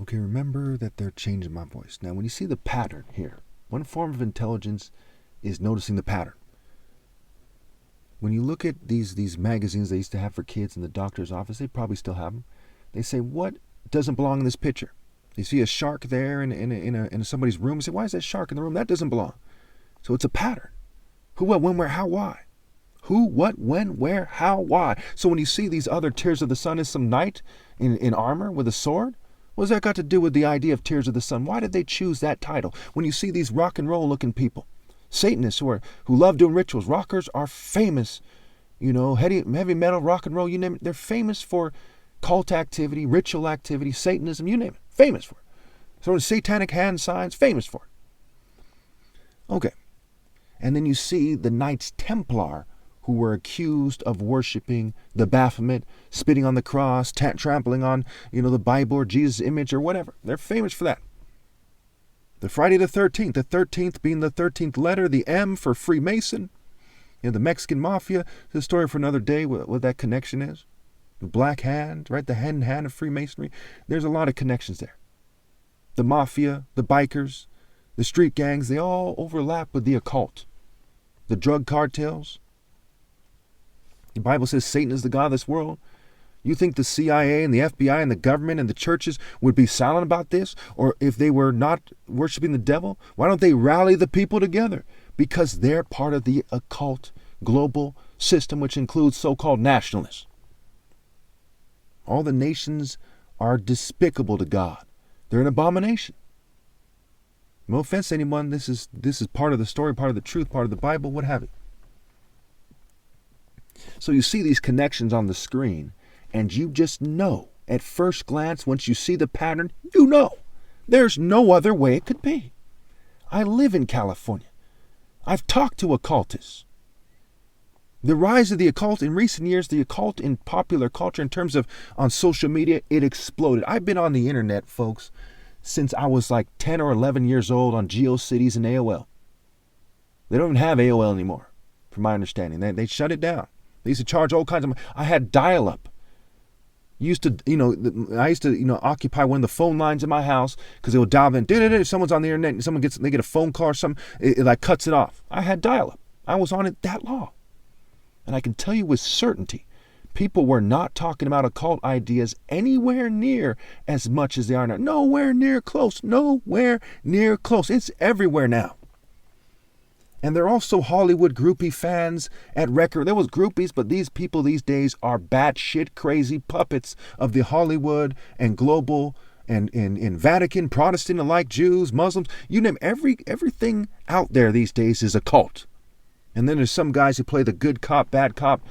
Okay, remember that they're changing my voice. Now, when you see the pattern here, one form of intelligence is noticing the pattern. When you look at these magazines they used to have for kids in the doctor's office, they probably still have them. They say, what doesn't belong in this picture? You see a shark there in somebody's room. You say, why is that shark in the room? That doesn't belong. So it's a pattern. Who, what, when, where, how, why? Who, what, when, where, how, why? So when you see these other Tears of the Sun as some knight in armor with a sword, what's that got to do with the idea of Tears of the Sun? Why did they choose that title? When you see these rock and roll looking people, Satanists who love doing rituals, rockers are famous, heavy metal, rock and roll, you name it. They're famous for cult activity, ritual activity, Satanism, you name it. Famous for it. So satanic hand signs, famous for it. Okay. And then you see the Knights Templar who were accused of worshiping the Baphomet, spitting on the cross, trampling on, the Bible or Jesus' image or whatever. They're famous for that. The Friday the 13th being the 13th letter, the M for Freemason, the Mexican Mafia. It's a story for another day what that connection is. The Black Hand, right? The hand of Freemasonry. There's a lot of connections there. The Mafia, the bikers, the street gangs, they all overlap with the occult. The drug cartels. The Bible says Satan is the god of this world. You think the CIA and the FBI and the government and the churches would be silent about this? Or if they were not worshiping the devil, why don't they rally the people together? Because they're part of the occult global system, which includes so-called nationalists. All the nations are despicable to God. They're an abomination. No offense to anyone, this is part of the story, part of the truth, part of the Bible, what have you. So you see these connections on the screen, and you just know, at first glance, once you see the pattern, you know. There's no other way it could be. I live in California. I've talked to occultists. The rise of the occult in recent years, the occult in popular culture in terms of on social media, it exploded. I've been on the internet, folks, since I was like 10 or 11 years old on GeoCities and AOL. They don't even have AOL anymore, from my understanding. They shut it down. They used to charge all kinds of money. I had dial-up. I used to occupy one of the phone lines in my house because they would dial in. If someone's on the internet and they get a phone call or something, it like cuts it off. I had dial-up. I was on it that long. And I can tell you with certainty, people were not talking about occult ideas anywhere near as much as they are now. Nowhere near close. Nowhere near close. It's everywhere now. And they're also Hollywood groupie fans at record. There was groupies, but these people these days are batshit crazy puppets of the Hollywood and global and in Vatican, Protestant alike, Jews, Muslims. You name everything out there these days is a cult. And then there's some guys who play the good cop, bad cop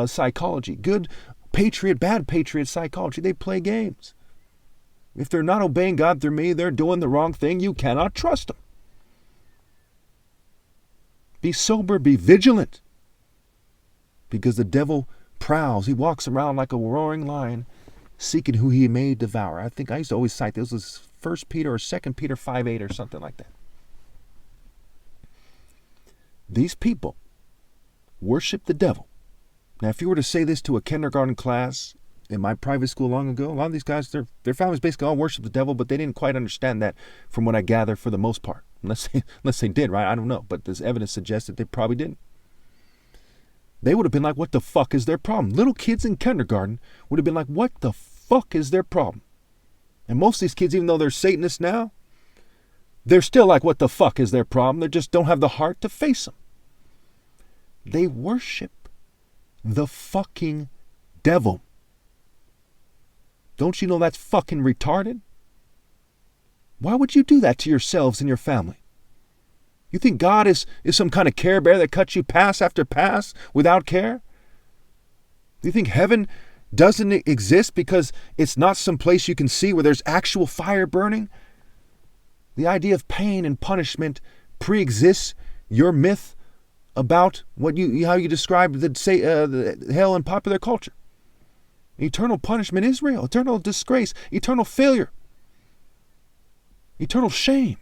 psychology. Good patriot, bad patriot psychology. They play games. If they're not obeying God through me, they're doing the wrong thing. You cannot trust them. Be sober, be vigilant. Because the devil prowls. He walks around like a roaring lion, seeking who he may devour. I think I used to always cite this was 1 Peter or 2 Peter 5:8 or something like that. These people worship the devil. Now, if you were to say this to a kindergarten class in my private school long ago, a lot of these guys, their families basically all worship the devil, but they didn't quite understand that from what I gather for the most part. Unless they did, right? I don't know. But this evidence suggests that they probably didn't. They would have been like, what the fuck is their problem? Little kids in kindergarten would have been like, what the fuck is their problem? And most of these kids, even though they're Satanists now, they're still like, what the fuck is their problem? They just don't have the heart to face them. They worship the fucking devil. Don't you know that's fucking retarded? Why would you do that to yourselves and your family? You think God is some kind of Care Bear that cuts you pass after pass without care? Do you think heaven doesn't exist because it's not some place you can see where there's actual fire burning? The idea of pain and punishment pre-exists your myth about how you describe the hell in popular culture. Eternal punishment is real. Eternal disgrace. Eternal failure. Eternal shame.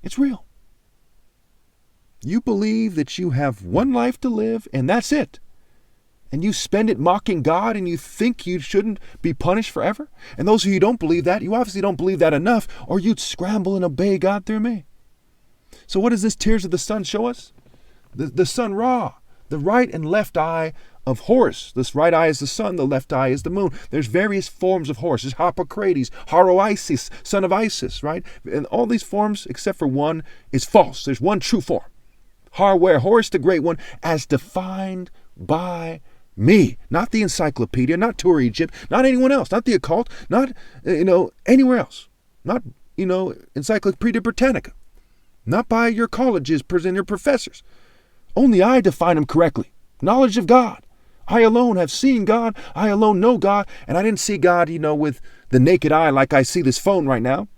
It's real. You believe that you have one life to live and that's it. and you spend it mocking God, and you think you shouldn't be punished forever? And those of you who don't believe that, you obviously don't believe that enough, or you'd scramble and obey God through me. So what does this tears of the sun show us? The sun Ra, the right and left eye of Horus. This right eye is the sun, the left eye is the moon. There's various forms of Horus. There's Harpocrates, Haro-Isis, son of Isis, right? And all these forms, except for one, is false. There's one true form. Har-Wer, Horus the Great One, as defined by me. Not the encyclopedia, not Tour Egypt, not anyone else, not the occult, not, anywhere else. Not, Encyclopedia Britannica. Not by your colleges and your professors. Only I define them correctly. Knowledge of God. I alone have seen God. I alone know God. And I didn't see God, with the naked eye like I see this phone right now.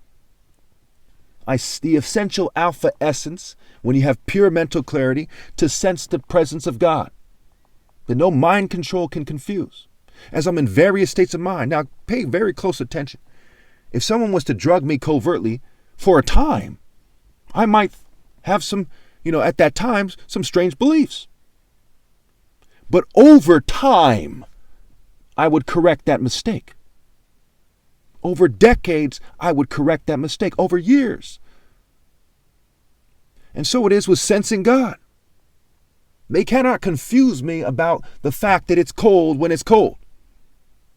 The essential alpha essence, when you have pure mental clarity, to sense the presence of God, that no mind control can confuse. As I'm in various states of mind. Now, pay very close attention. If someone was to drug me covertly for a time, I might have some, at that time, some strange beliefs. But over time, I would correct that mistake. Over decades, I would correct that mistake. Over years. And so it is with sensing God. They cannot confuse me about the fact that it's cold when it's cold.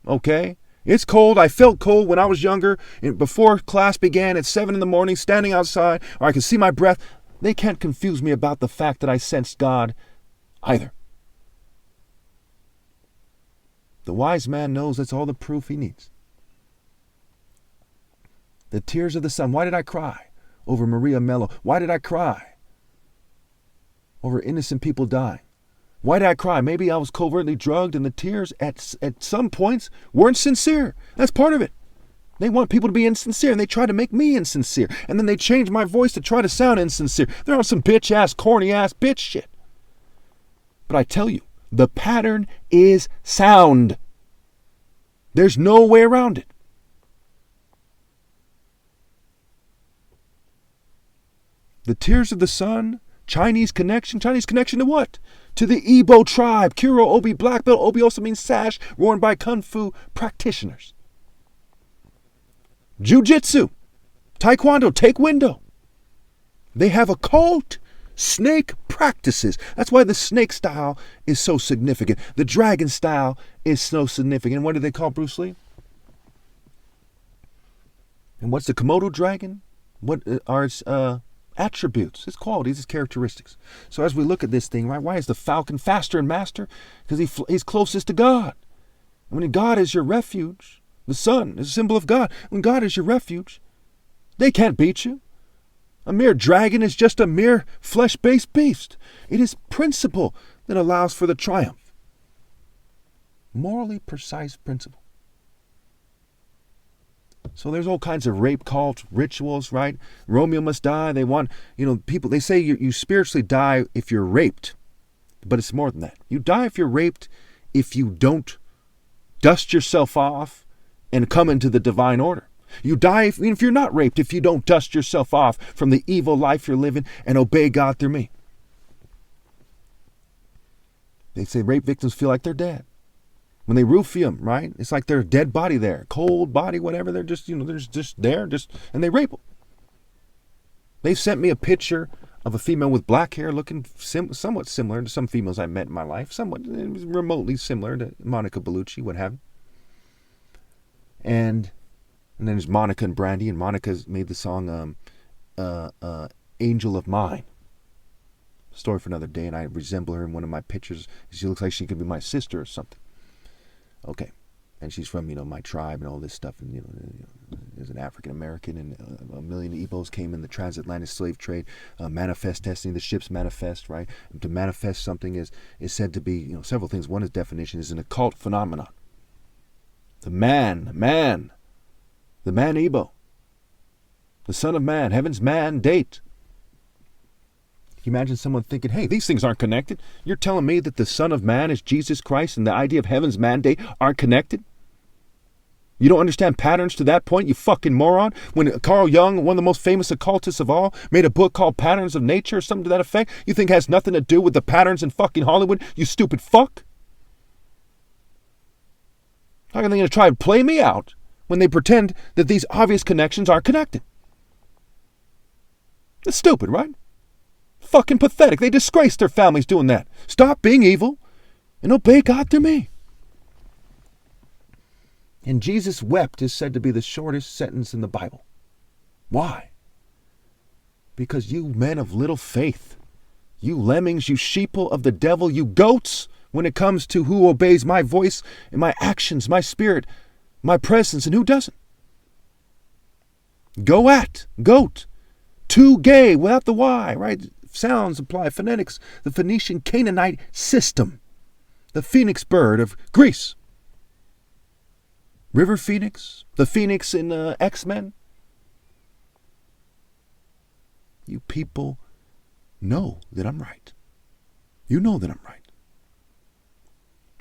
Okay? It's cold. I felt cold when I was younger, before class began at 7 a.m, standing outside, or I could see my breath. They can't confuse me about the fact that I sensed God either. The wise man knows that's all the proof he needs. The tears of the sun. Why did I cry over Maria Mello? Why did I cry over innocent people dying? Why did I cry? Maybe I was covertly drugged, and the tears at some points weren't sincere. That's part of it. They want people to be insincere, and they try to make me insincere. And then they change my voice to try to sound insincere. They're on some bitch-ass, corny-ass bitch shit. But I tell you, the pattern is sound. There's no way around it. The tears of the sun, Chinese connection to what? To the Igbo tribe. Kuro, Obi, black belt. Obi also means sash, worn by Kung Fu practitioners. Jiu-Jitsu, Taekwondo, Taekwondo. They have occult snake practices. That's why the snake style is so significant. The dragon style is so significant. What do they call Bruce Lee? And what's the Komodo dragon? What are its attributes, its qualities, its characteristics? So as we look at this thing, right, why is the falcon faster and master? Because he's closest to God. And when God is your refuge, the sun is a symbol of God. When God is your refuge, they can't beat you. A mere dragon is just a mere flesh-based beast. It is principle that allows for the triumph. Morally precise principle. So there's all kinds of rape cult rituals, right? Romeo must die. They want, people, they say you spiritually die if you're raped. But it's more than that. You die if you're raped if you don't dust yourself off and come into the divine order. You die even if you're not raped, if you don't dust yourself off from the evil life you're living and obey God through me. They say rape victims feel like they're dead. When they roofie them, right? It's like their dead body there, cold body, whatever. They're just, they're just there, and they rape them. They sent me a picture of a female with black hair looking somewhat similar to some females I met in my life, somewhat remotely similar to Monica Bellucci, what have you. And then there's Monica and Brandy, and Monica's made the song Angel of Mine. Story for another day, and I resemble her in one of my pictures. She looks like she could be my sister or something. Okay. And she's from, my tribe and all this stuff. And, as an African American, and a million Igbos came in the transatlantic slave trade, manifest testing, the ships manifest, right? And to manifest something is said to be, several things. One is definition is an occult phenomenon. The man Igbo, the son of man, heaven's mandate. Can you imagine someone thinking, hey, these things aren't connected? You're telling me that the Son of Man is Jesus Christ and the idea of heaven's mandate aren't connected? You don't understand patterns to that point, you fucking moron? When Carl Jung, one of the most famous occultists of all, made a book called Patterns of Nature or something to that effect, you think it has nothing to do with the patterns in fucking Hollywood, you stupid fuck? How are they going to try and play me out when they pretend that these obvious connections are connected? It's stupid, right? Fucking pathetic. They disgrace their families doing that. Stop being evil and obey God through me. And Jesus wept is said to be the shortest sentence in the Bible. Why? Because you men of little faith, you lemmings, you sheeple of the devil, you goats, when it comes to who obeys my voice and my actions, my spirit, my presence, and who doesn't. Goat. Too gay without the Y, right? Sounds apply, phonetics, the Phoenician Canaanite system, the phoenix bird of Greece. River Phoenix, the Phoenix in X-Men. You people know that I'm right. You know that I'm right.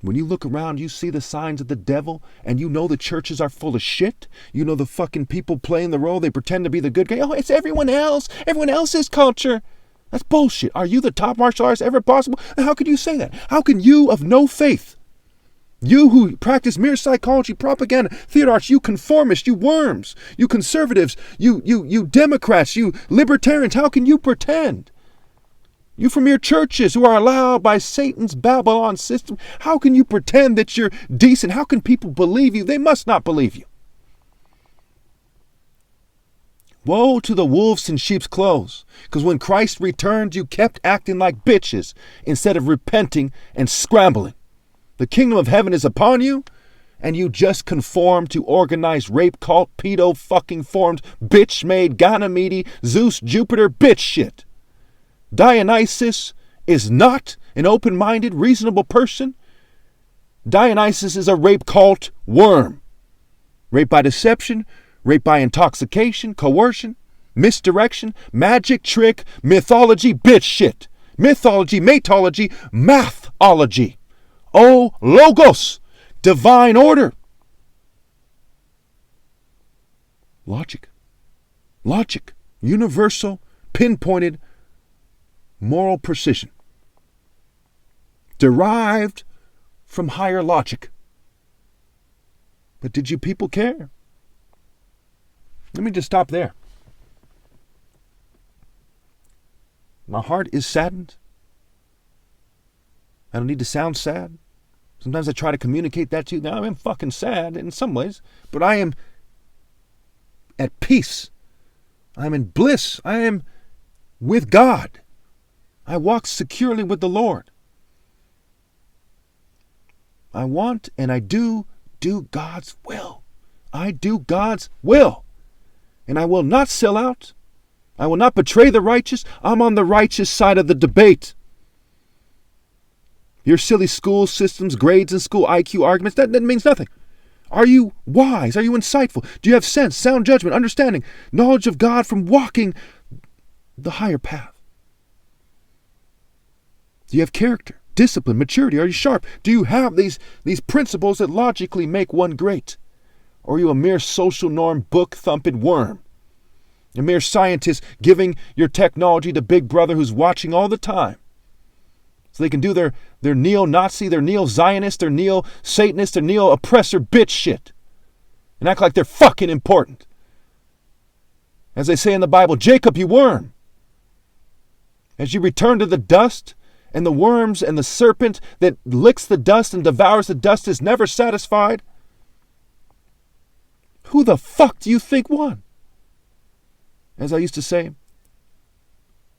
When you look around, you see the signs of the devil, and you know the churches are full of shit. You know the fucking people playing the role. They pretend to be the good guy. Oh, it's everyone else. Everyone else's culture. That's bullshit. Are you the top martial artist ever possible? And how could you say that? How can you of no faith, you who practice mere psychology, propaganda, theater arts, you conformists, you worms, you conservatives, you Democrats, you libertarians, how can you pretend? You from your churches who are allowed by Satan's Babylon system, how can you pretend that you're decent? How can people believe you? They must not believe you. Woe to the wolves in sheep's clothes, because when Christ returned, you kept acting like bitches instead of repenting and scrambling. The kingdom of heaven is upon you, and you just conform to organized rape cult, pedo fucking formed, bitch-made, Ganymede, Zeus, Jupiter, bitch shit. Dionysus is not an open-minded, reasonable person. Dionysus is a rape cult worm. Rape by deception, rape by intoxication, coercion, misdirection, magic, trick, mythology, bitch shit. Mythology, matology, mathology. O Logos, divine order. Logic, universal, pinpointed, moral precision. Derived from higher logic. But did you people care? Let me just stop there. My heart is saddened. I don't need to sound sad. Sometimes I try to communicate that to you. Now I'm fucking sad in some ways, but I am at peace. I'm in bliss. I am with God. I walk securely with the Lord. I want and I do God's will. I do God's will. And I will not sell out. I will not betray the righteous. I'm on the righteous side of the debate. Your silly school systems, grades in school, IQ arguments, that means nothing. Are you wise? Are you insightful? Do you have sense, sound judgment, understanding, knowledge of God from walking the higher path? Do you have character, discipline, maturity? Are you sharp? Do you have these principles that logically make one great? Or are you a mere social norm, book-thumping worm? A mere scientist giving your technology to Big Brother who's watching all the time? So they can do their neo-Nazi, their neo-Zionist, their neo-Satanist, their neo-oppressor bitch shit. And act like they're fucking important. As they say in the Bible, Jacob, you worm. As you return to the dust, and the worms and the serpent that licks the dust and devours the dust is never satisfied, who the fuck do you think won? As I used to say,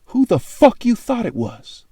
who the fuck you thought it was?